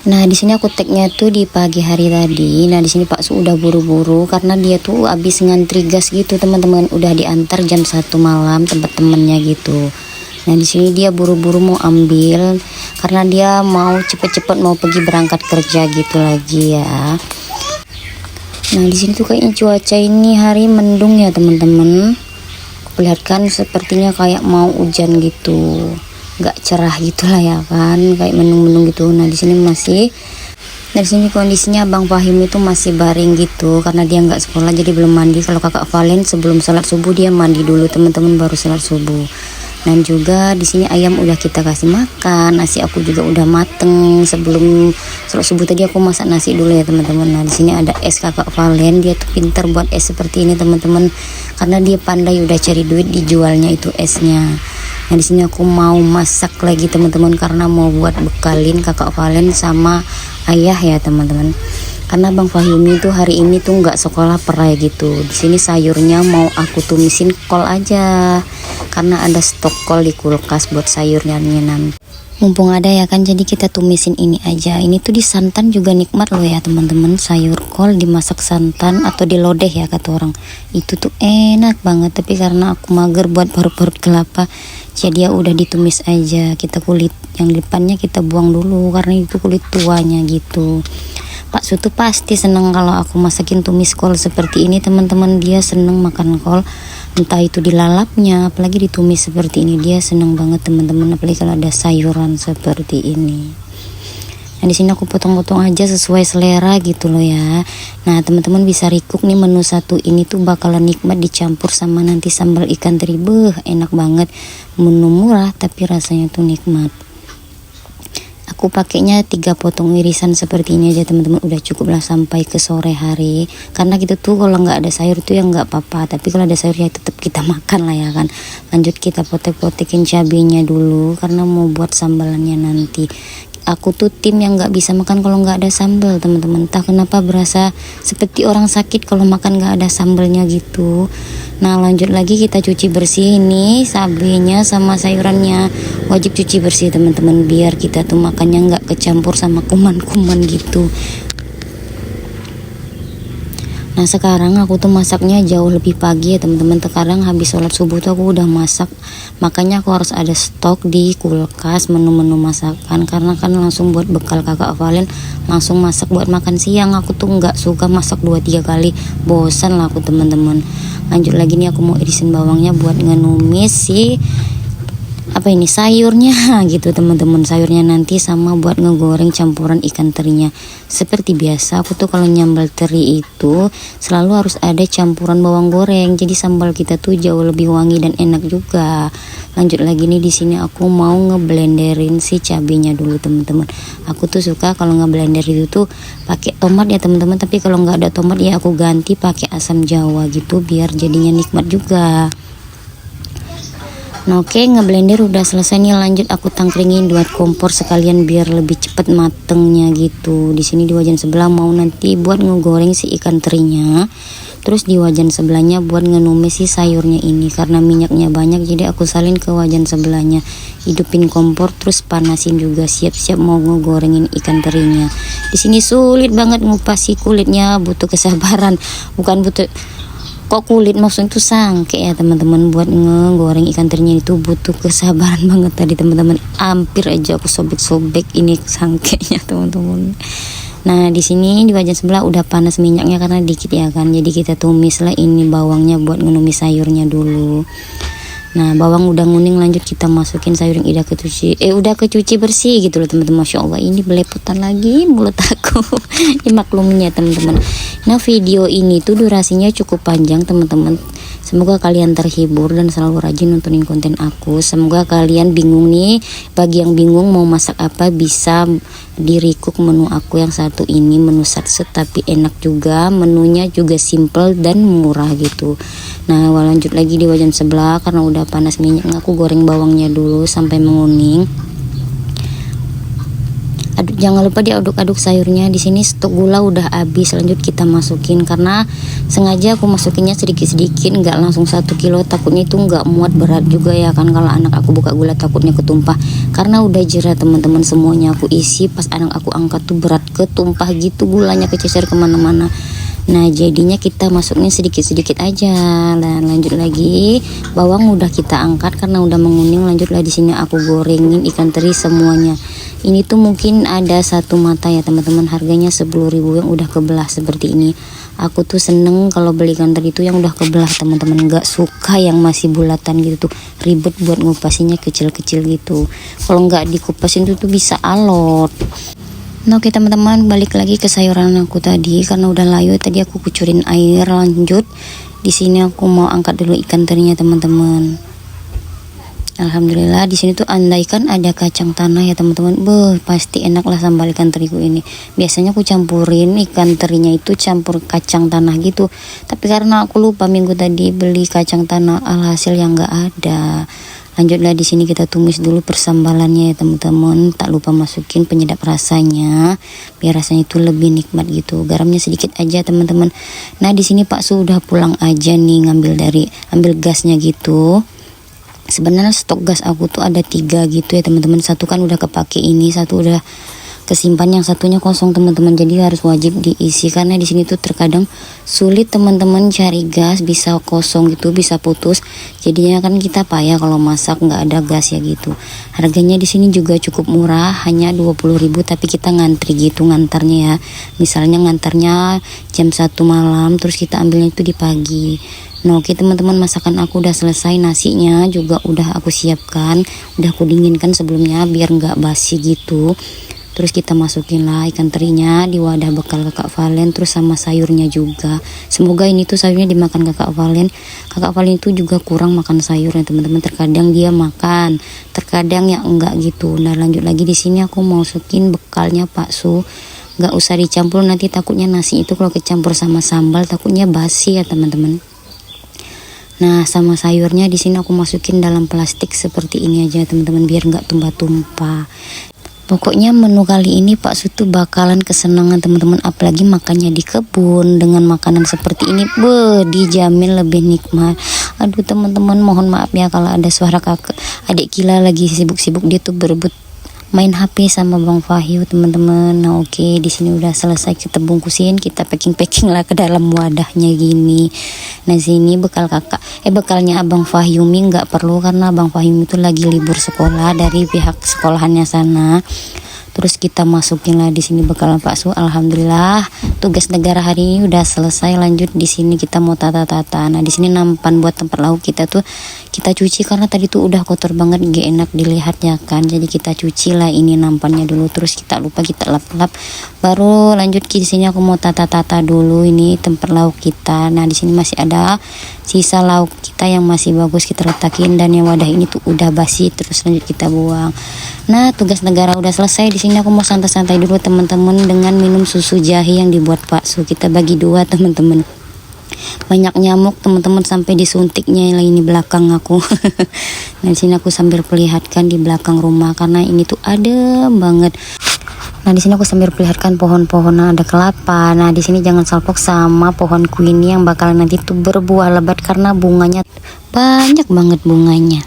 Nah, di sini aku tagnya tuh di pagi hari tadi. Nah, di sini Pak Su udah buru-buru karena dia tuh abis ngantri gas gitu, teman-teman. Udah diantar jam 1 malam tempat temennya gitu. Nah, di sini dia buru-buru mau ambil karena dia mau cepet-cepet mau pergi berangkat kerja gitu lagi ya. Nah, di sini tuh kayaknya cuaca ini hari mendung ya, teman-teman. Perlihatkan sepertinya kayak mau hujan gitu. Nggak cerah gitulah ya kan, kayak mendung-mendung gitu. Nah, di sini masih dari sini kondisinya Bang Fahim itu masih baring gitu karena dia nggak sekolah jadi belum mandi. Kalau kakak Valen sebelum sholat subuh dia mandi dulu, teman-teman, baru sholat subuh. Dan juga di sini ayam udah kita kasih makan, nasi aku juga udah mateng. Sebelum sholat subuh tadi aku masak nasi dulu ya, teman-teman. Nah, di sini ada es kakak Valen, dia tuh pinter buat es seperti ini, teman-teman, karena dia pandai udah cari duit dijualnya itu esnya. Nah, di sini aku mau masak lagi, teman-teman, karena mau buat bekalin kakak Valen sama ayah ya, teman-teman. Karena Bang Fahimi tuh hari ini tuh nggak sekolah perai gitu. Di sini sayurnya mau aku tumisin kol aja karena ada stok kol di kulkas buat sayurnya nanti. Mumpung ada ya kan, jadi kita tumisin ini aja. Ini tuh di santan juga nikmat loh ya, teman-teman. Sayur kol dimasak santan atau dilodeh ya kata orang. Itu tuh enak banget, tapi karena aku mager buat parut-parut kelapa, jadi ya udah ditumis aja. Kita kulit yang depannya kita buang dulu karena itu kulit tuanya gitu. Pak Sutu pasti seneng kalau aku masakin tumis kol seperti ini, teman-teman. Dia seneng makan kol, entah itu dilalapnya, apalagi ditumis seperti ini. Dia seneng banget, teman-teman, apalagi kalau ada sayuran seperti ini. Nah, di sini aku potong-potong aja sesuai selera gitu loh ya. Nah, teman-teman bisa recook nih, menu satu ini tuh bakalan nikmat dicampur sama nanti sambal ikan teri. Enak banget. Menu murah tapi rasanya tuh nikmat. Aku pakainya 3 potong irisan seperti ini aja, teman-teman. Udah cukup lah sampai ke sore hari. Karena gitu tuh kalau nggak ada sayur tuh ya nggak apa-apa, tapi kalau ada sayur ya tetap kita makan lah ya kan. Lanjut kita potek-potekin cabenya dulu karena mau buat sambalannya nanti. Aku tuh tim yang nggak bisa makan kalau nggak ada sambal, teman-teman. Entah kenapa berasa seperti orang sakit kalau makan nggak ada sambalnya gitu. Nah, lanjut lagi kita cuci bersih ini cabenya sama sayurannya. Wajib cuci bersih, teman-teman, biar kita tuh makannya nggak kecampur sama kuman-kuman gitu. Nah, sekarang aku tuh masaknya jauh lebih pagi ya, teman-teman. Sekarang habis sholat subuh tuh aku udah masak. Makanya aku harus ada stok di kulkas menu-menu masakan karena kan langsung buat bekal kakak Valen, langsung masak buat makan siang. Aku tuh nggak suka masak 2-3 kali, bosan lah aku, teman-teman. Lanjut lagi nih, aku mau irisin bawangnya buat ngenumis si apa ini sayurnya gitu, teman-teman. Sayurnya nanti sama buat ngegoreng campuran ikan terinya. Seperti biasa aku tuh kalau nyambal teri itu selalu harus ada campuran bawang goreng, jadi sambal kita tuh jauh lebih wangi dan enak juga. Lanjut lagi nih, di sini aku mau ngeblenderin si cabenya dulu, teman-teman. Aku tuh suka kalau ngeblender itu tuh pakai tomat ya, teman-teman, tapi kalau nggak ada tomat ya aku ganti pakai asam jawa gitu biar jadinya nikmat juga. Nah, oke, ngeblender udah selesai nih. Lanjut aku tangkringin buat kompor sekalian biar lebih cepet matengnya gitu. Di sini di wajan sebelah mau nanti buat ngegoreng si ikan terinya. Terus di wajan sebelahnya buat ngenumis si sayurnya ini. Karena minyaknya banyak jadi aku salin ke wajan sebelahnya. Hidupin kompor terus panasin juga, siap-siap mau ngegorengin ikan terinya. Di sini sulit banget ngupas si kulitnya, butuh kesabaran. Bukan butuh kok kulit, maksudnya itu sangke ya, teman-teman. Buat ngegoreng ikan terinya itu butuh kesabaran banget tadi, teman-teman. Hampir aja aku sobek-sobek ini sangkenya, teman-teman. Nah, di sini di wajan sebelah udah panas minyaknya karena dikit ya kan. Jadi kita tumis lah ini bawangnya buat ngenumis sayurnya dulu. Nah, bawang udah nguning, lanjut kita masukin sayur yang udah kecuci bersih gitu loh, teman-teman. Masya Allah, ini belepotan lagi mulut aku. Dimakluminya, teman-teman. Nah, video ini tuh durasinya cukup panjang, teman-teman. Semoga kalian terhibur dan selalu rajin nontonin konten aku. Semoga kalian bingung nih, bagi yang bingung mau masak apa bisa di recook menu aku yang satu ini, menu satset tapi enak juga, menunya juga simple dan murah gitu. Nah, lanjut lagi di wajan sebelah karena udah panas minyaknya, aku goreng bawangnya dulu sampai menguning. Jangan lupa diaduk-aduk sayurnya. Di sini stok gula udah habis, lanjut kita masukin, karena sengaja aku masukinnya sedikit-sedikit, nggak langsung 1 kilo, takutnya itu nggak muat, berat juga ya kan kalau anak aku buka gula, takutnya ketumpah. Karena udah jerah teman-teman, semuanya aku isi, pas anak aku angkat tuh berat, ketumpah gitu, gulanya kececer kemana-mana. Nah jadinya kita masuknya sedikit-sedikit aja. Dan lanjut lagi, bawang udah kita angkat karena udah menguning. Lanjutlah di sini aku gorengin ikan teri semuanya. Ini tuh mungkin ada 1 mata ya teman-teman, harganya 10.000 yang udah kebelah seperti ini. Aku tuh seneng kalau beli ikan teri itu yang udah kebelah teman-teman, nggak suka yang masih bulatan gitu tuh, ribet buat ngupasinya kecil-kecil gitu. Kalau nggak dikupasin tuh bisa alot. Nah oke teman-teman, balik lagi ke sayuran aku tadi, karena udah layu tadi aku kucurin air. Lanjut di sini aku mau angkat dulu ikan terinya teman-teman. Alhamdulillah di sini tuh andaikan ada kacang tanah ya teman-teman, pasti enak lah sambal ikan teriku ini. Biasanya aku campurin ikan terinya itu campur kacang tanah gitu, tapi karena aku lupa minggu tadi beli kacang tanah, alhasil yang nggak ada. Lanjutlah di sini kita tumis dulu persambalannya ya teman-teman. Tak lupa masukin penyedap rasanya biar rasanya itu lebih nikmat gitu. Garamnya sedikit aja teman-teman. Nah di sini Pak Su udah pulang aja nih, ambil gasnya gitu. Sebenarnya stok gas aku tuh ada 3 gitu ya teman-teman. Satu kan udah kepake, ini satu udah kesimpan, yang satunya kosong teman-teman, jadi harus wajib diisi. Karena di sini tuh terkadang sulit teman-teman cari gas, bisa kosong gitu, bisa putus, jadinya kan kita payah kalau masak nggak ada gas ya gitu. Harganya di sini juga cukup murah, hanya 20.000, tapi kita ngantri gitu ngantarnya ya. Misalnya ngantarnya jam 1 malam, terus kita ambilnya itu di pagi. Nah oke teman-teman, masakan aku udah selesai, nasinya juga udah aku siapkan, udah aku dinginkan sebelumnya biar nggak basi gitu. Terus kita masukin lah ikan terinya di wadah bekal kakak Valen, terus sama sayurnya juga. Semoga ini tuh sayurnya dimakan kakak Valen. Kakak Valen itu juga kurang makan sayur ya teman-teman, terkadang dia makan, terkadang ya enggak gitu. Nah lanjut lagi di sini aku masukin bekalnya Pak Su. Nggak usah dicampur, nanti takutnya nasi itu kalau kecampur sama sambal takutnya basi ya teman-teman. Nah sama sayurnya di sini aku masukin dalam plastik seperti ini aja teman-teman, biar nggak tumpah-tumpah. Pokoknya menu kali ini Pak Su tuh bakalan kesenangan teman-teman, apalagi makannya di kebun dengan makanan seperti ini, dijamin lebih nikmat. Aduh teman-teman, mohon maaf ya kalau ada suara kakak adik Kila lagi sibuk-sibuk, dia tuh berebut main HP sama Bang Fahyu teman-teman. Nah oke, di sini udah selesai, kita bungkusin, kita packing lah ke dalam wadahnya gini. Nah sini bekalnya Abang Fahyumi nggak perlu, karena Abang Fahyumi itu lagi libur sekolah dari pihak sekolahannya sana. Terus kita masukin lah di sini bekal Pak Su. Alhamdulillah tugas negara hari ini udah selesai. Lanjut di sini kita mau tata-tata. Nah di sini nampan buat tempat lauk kita tuh kita cuci, karena tadi tuh udah kotor banget, gak enak dilihatnya kan. Jadi kita cuci lah ini nampannya dulu, terus kita lap-lap. Baru lanjut di sini aku mau tata-tata dulu ini tempat lauk kita. Nah di sini masih ada sisa lauk kita yang masih bagus, kita letakin, dan yang wadah ini tuh udah basi, terus lanjut kita buang. Nah tugas negara udah selesai. Di sini aku mau santai-santai dulu teman-teman dengan minum susu jahe yang dibuat Pak Su. Kita bagi 2 teman-teman. Banyak nyamuk teman-teman, sampai disuntiknya ini belakang aku. Nah di sini aku sambil perlihatkan di belakang rumah, karena ini tuh adem banget. Nah di sini aku sambil perlihatkan pohon-pohon, ada kelapa. Nah di sini jangan salpok sama pohon queenie yang bakal nanti tuh berbuah lebat, karena bunganya banyak banget bunganya.